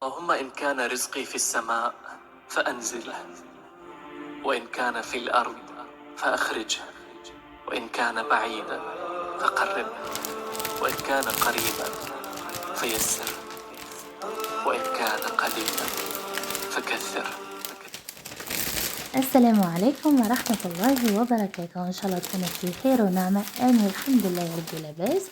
اللهم إن كان رزقي في السماء فأنزله، وإن كان في الأرض فأخرجه، وإن كان بعيدا فقربه، وإن كان قريبا فيسره، وإن كان قليلا فكثره. السلام عليكم ورحمة الله وبركاته. إن شاء الله تكونوا في خير ونعمة. أنا الحمد لله يا رب لاباس.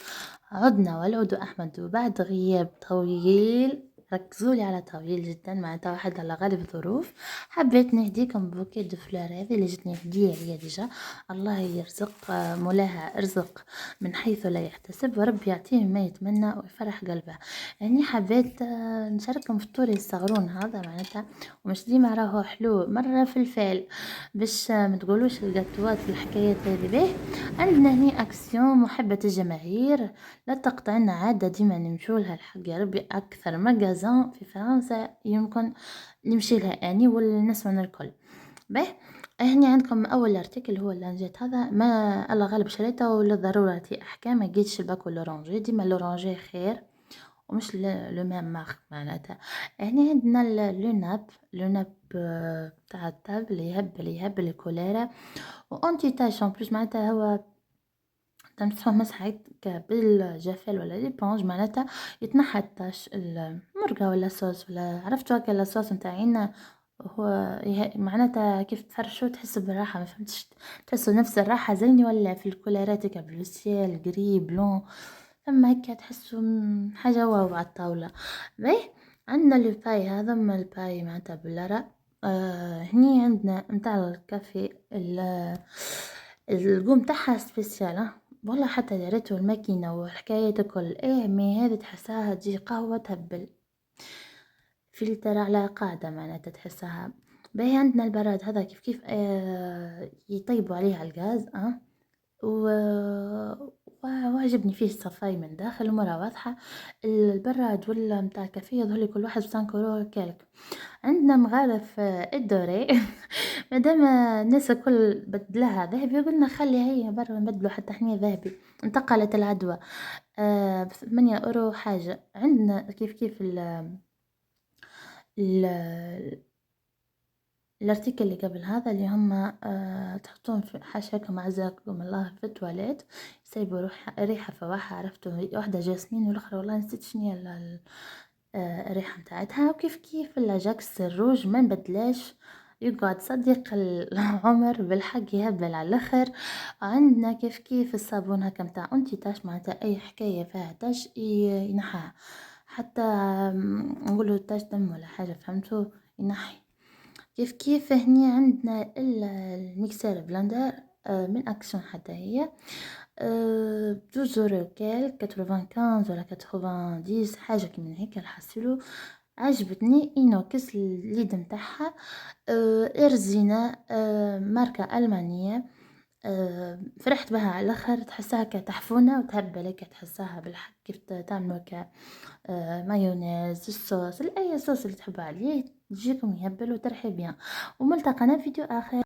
عدنا والعود أحمد بعد غياب طويل، ركزوا لي على طويل جدا، معناتها واحد على غالب الظروف. حبيت نهديكم بوكي دو فلور هذه اللي جتني هدية هي ديجا. الله يرزق مولاها ارزق من حيث لا يحتسب، ورب يعطيه ما يتمنى ويفرح قلبه. يعني حبيت نشارككم في الطور الصغرون هذا، معناتها ومش ديما راهو حلو، مرة فلفل باش ما تقولوش القطوات في الحكايات هذه. به عندنا هني اكسيون محبة الجماهير، لا تقطعنا عادة ديما نمشوا لها. الحق يا ربي اكثر مجازان في فرنسا يمكن نمشي لها اني والناس من الكل. به هني عندكم اول ارتكل هو اللانجيت هذا، ما الله غالب شريته وللضرورة احكام، ما جيتش الباكو لورانجي، ديما لورانجي خير ومش لو ميم مارك معناتها. هنا عندنا لو ناب تاع التاب اللي يهب الكوليرة وانتي تاش ان بليس، معناتها هو تمسحه مسحة هكا بالجافيل ولا ليبونج، معناتها يتنحى التاش المرقة ولا صوص ولا عرفتوا هكا الصوص نتاعنا. هو معناتها كيف تفرشوا تحسوا بالراحة، ما فهمتش تحسوا نفس الراحة زيني ولا في الكوليرات هكا بلوسيال جري بلون، ثم هكا تحسوا حاجة واو على الطاولة. باهي عندنا الباي هذا، ما الباي معناتها باللرق. هني عندنا متاع الكافي القوم تاعها سبيسيال، والله حتى دارته الماكينة وحكاية كل ايه، مي هذه تحسها تجي قهوة تهبل فلتر على قاعدة، معناتها تحسها. باهي عندنا البراد هذا كيف كيف يطيبوا عليه على الغاز و... وعجبني فيه الصفاي من داخل، المرة واضحة. البراد ولا متاع الكافيه يظهر كل واحد ب5 كورو كالك. عندنا مغارف الدوري مادام الناس الكل بدلها ذهبي، قلنا خلي هي برا نبدلو حتى احنا ذهبي. انتقلت العدوى ب8 أورو حاجة. عندنا كيف كيف ال الارتيكل اللي قبل هذا اللي هم تحطون في حاشاكم عزاكم الله في التواليت، يسيبوا ريحة فواحة، عرفتوا واحدة جاسمين والاخرى والله نسيت شنو هي الريحة متاعتها. وكيف كيف اللاجاكس الروج ما نبدلاش، يقعد صديق العمر بالحق يهبل على الاخر. عندنا كيف كيف الصابون هكا متاع انتي تاش، معناتها اي حكاية فيها تاش ينحاها، حتى نقولوا تاش دم ولا حاجة فهمتوا ينحي. كيف كيف هني عندنا الميكسر بلندر من اكشن حتى هي 12 كال 95 ولا 90 حاجة من هيك الحصيلو. عجبتني اينوكس الليد متاعها ارزينة ماركة ألمانية. فرحت بها على الاخر، تحسها كتحفونة وتهبل هيك، تحسها بالحق كيف تعملوا ك مايونيز الصوص اي صوص اللي تحبوا عليه تجيكم يهبل وترحي بيان. وملتقنا في فيديو اخر.